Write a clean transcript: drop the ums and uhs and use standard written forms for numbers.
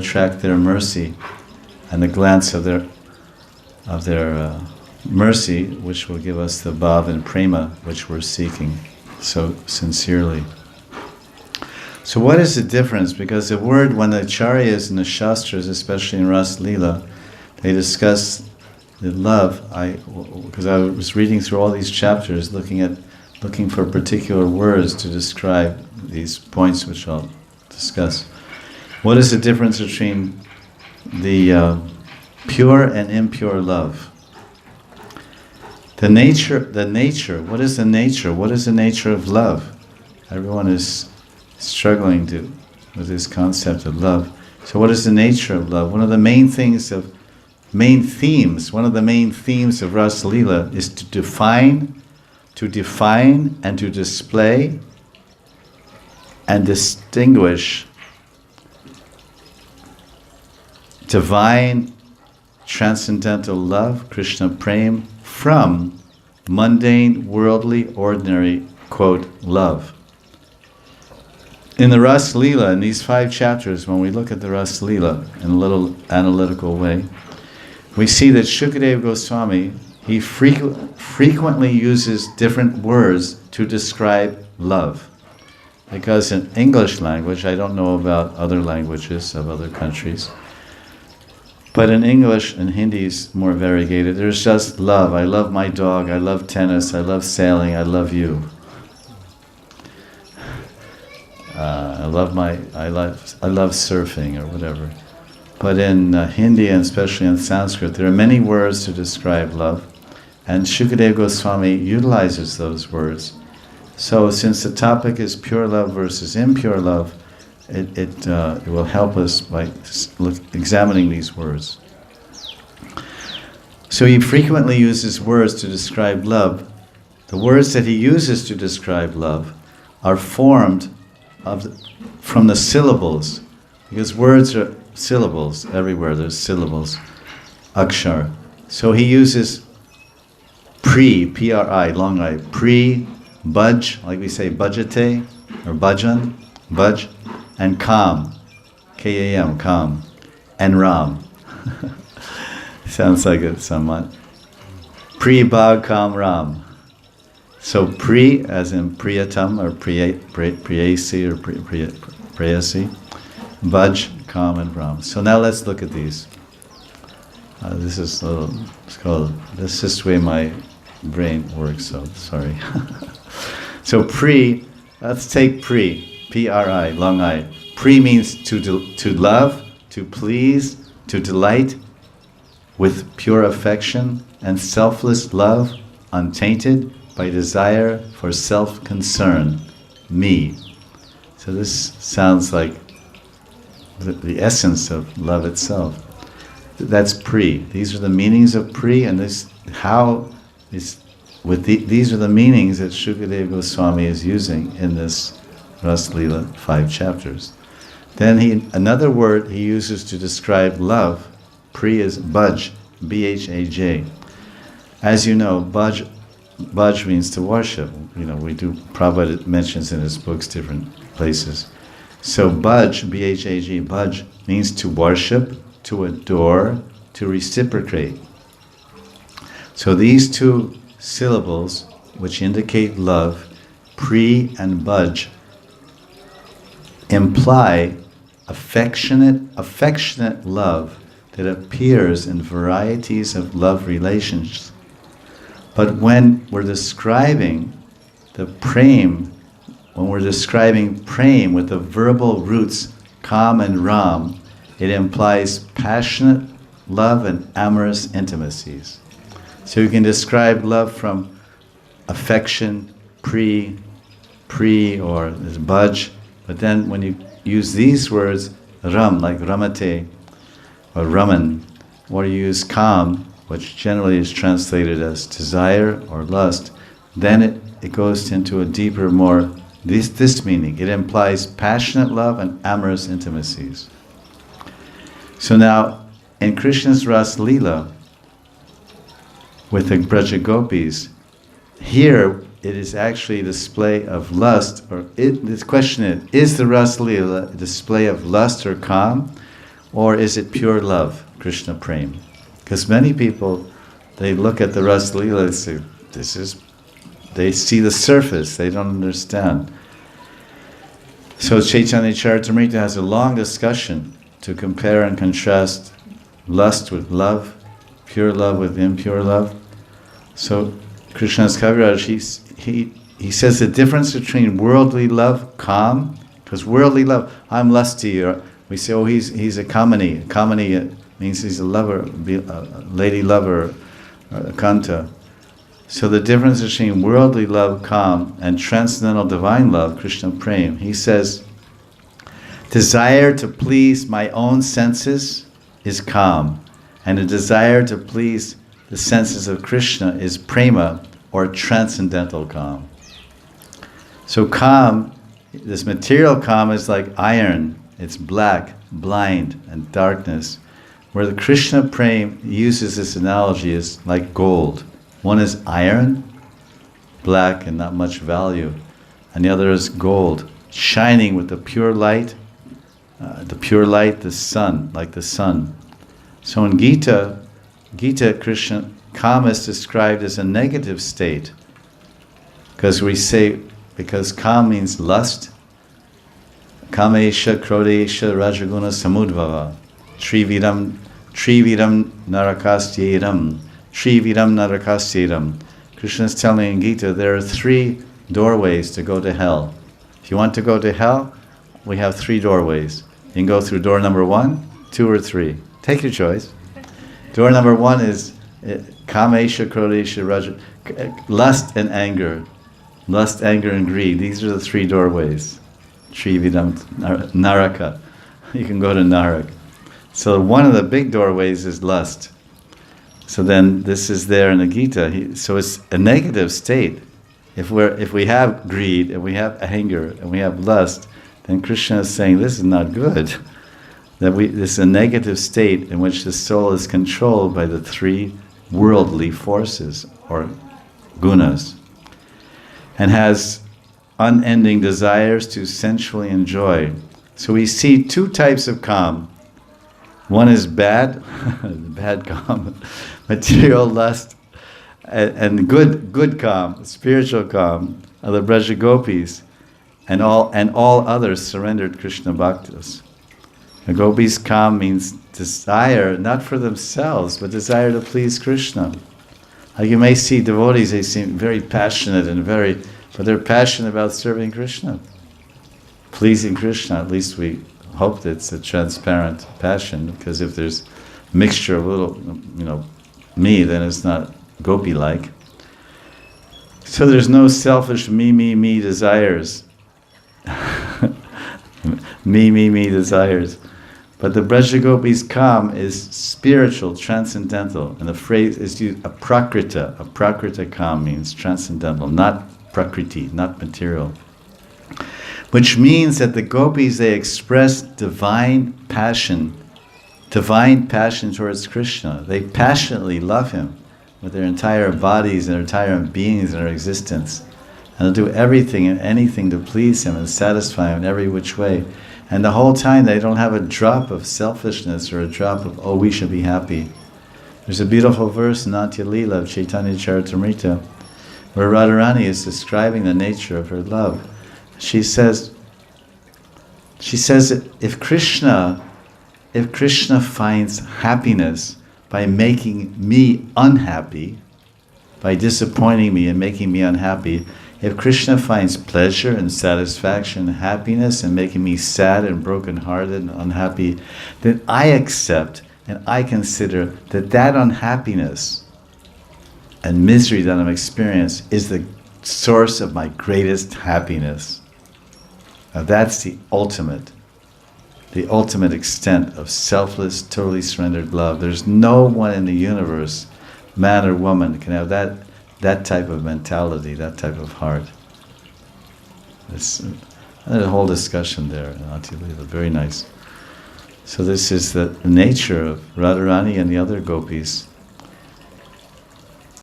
attract their mercy and the glance of their mercy, which will give us the bhav and prema which we're seeking so sincerely. So what is the difference? Because the word, when the acharyas and the shastras, especially in Rasa Lila, they discuss the love, because I was reading through all these chapters looking for particular words to describe these points which I'll discuss. What is the difference between the pure and impure love? The nature, what is the nature? What is the nature of love? Everyone is struggling with this concept of love. So what is the nature of love? One of the main themes of Rasa Lila is to define and to display and distinguish divine transcendental love, Krishna Prem, from mundane, worldly, ordinary, quote, love. In the Rasa Lila, in these 5 chapters, when we look at the Rasa Lila in a little analytical way, we see that Shukadeva Goswami, he frequently uses different words to describe love. Because in English language, I don't know about other languages of other countries, but in English and Hindi is more variegated. There's just love. I love my dog, I love tennis, I love sailing, I love you. I love surfing or whatever. But in Hindi and especially in Sanskrit, there are many words to describe love, and Shukadeva Goswami utilizes those words. So since the topic is pure love versus impure love, it will help us by examining these words. So he frequently uses words to describe love. The words that he uses to describe love are formed from the syllables, because words are syllables. Everywhere there's syllables, akshar. So he uses P-R-I, long I, bhaj, like we say bhajate, or bhajan, bhaj, and kam, K-A-M, kam, and ram. Sounds like it somewhat. Bhag, kam, ram. So pri, as in priyatam, or priyasi, or priyasi, bhaj, kam, and ram. So now let's look at these. This is just the way my brain works, so sorry. So let's take P-R-I, long I. Pri means to love, to please, to delight with pure affection and selfless love, untainted by desire for self-concern, me. So this sounds like the essence of love itself. That's Pri. These are the meanings of Pri, and these are the meanings that Shukadeva Goswami is using in this Rasa Lila 5 chapters. Then another word he uses to describe love, Pri, is bhaj, B-H-A-J. As you know, bhaj means to worship. Prabhupada mentions in his books different places. So bhaj, B-H-A-G, bhaj means to worship, to adore, to reciprocate. So these 2 syllables, which indicate love, Pri and bhaj, imply affectionate love that appears in varieties of love relations. But when we're describing prem with the verbal roots kam and ram, it implies passionate love and amorous intimacies. So you can describe love from affection, pri, or bhaj, but then when you use these words, ram, like ramate, or raman, or you use kam, which generally is translated as desire or lust, then it goes into a deeper, more, this meaning. It implies passionate love and amorous intimacies. So now, in Krishna's Rasa Lila, with the Vraja-gopis, here it is actually a display of lust, or this question is the Rasa Lila a display of lust or kam, Or is it pure love, Krishna Prem? Because many people, they look at the Rasa Lila, they say, they see the surface, they don't understand. So Chaitanya Charitamrita has a long discussion to compare and contrast lust with love, pure love with impure love. So Krishna's Kaviraj, he says the difference between worldly love, kam, because worldly love, I'm lusty, or we say, oh, he's a kamini. Kamini means he's a lover, a lady lover, or a kanta. So the difference between worldly love, kam, and transcendental divine love, Krishna Prem, he says, desire to please my own senses is kam, and a desire to please the senses of Krishna is prema, or transcendental kam. So kam, this material kam is like iron, it's black, blind, and darkness. Where the Krishna Prem uses this analogy is like gold. One is iron, black and not much value, and the other is gold, shining with the pure light, the sun, like the sun. So in Gita, Krishna, Kama is described as a negative state, because Kama means lust, Kamesha, Krodesha, Rajaguna, Samudvava, Trividam Narakastyeram, Trividam Narakastyeram. Krishna is telling in Gita, there are 3 doorways to go to hell. If you want to go to hell, we have 3 doorways. You can go through door number 1, 2, or 3. Take your choice. Door number 1 is Kamesha, Krodesha, Raja, lust and anger. Lust, anger, and greed. These are the 3 doorways. Trividam Naraka. You can go to Narak. So one of the big doorways is lust. So then this is there in the Gita. So it's a negative state. If we have greed, and we have anger, and we have lust, then Krishna is saying this is not good. This is a negative state in which the soul is controlled by the 3 worldly forces, or gunas, and has unending desires to sensually enjoy. So we see 2 types of kam. One is bad, bad kam, material lust, and good kam, spiritual kam, are the Vraja-gopis, and all others surrendered Krishna bhaktas. The gopis kam means desire, not for themselves, but desire to please Krishna. Like you may see devotees, they seem very passionate but they're passionate about serving Krishna, pleasing Krishna. At least we hope that it's a transparent passion, because if there's a mixture of little, me, then it's not gopi-like. So there's no selfish me desires. me desires. But the Vraja-gopis kam is spiritual, transcendental, and the phrase is used, aprakrita. Aprakrita kam means transcendental, not prakriti, not material. Which means that the gopis, they express divine passion towards Krishna. They passionately love him with their entire bodies and their entire beings and their existence. And they'll do everything and anything to please him and satisfy him in every which way. And the whole time they don't have a drop of selfishness or a drop of, oh, we should be happy. There's a beautiful verse in Natya Lila of Chaitanya Charitamrita where Radharani is describing the nature of her love. She says that if Krishna finds happiness by making me unhappy, by disappointing me and making me unhappy, if Krishna finds pleasure and satisfaction and happiness and making me sad and broken-hearted and unhappy, then I accept and I consider that unhappiness and misery that I'm experiencing is the source of my greatest happiness. Now that's the ultimate extent of selfless, totally surrendered love. There's no one in the universe, man or woman, can have that type of mentality, that type of heart. There's a whole discussion there in Natya Lila, very nice. So this is the nature of Radharani and the other gopis.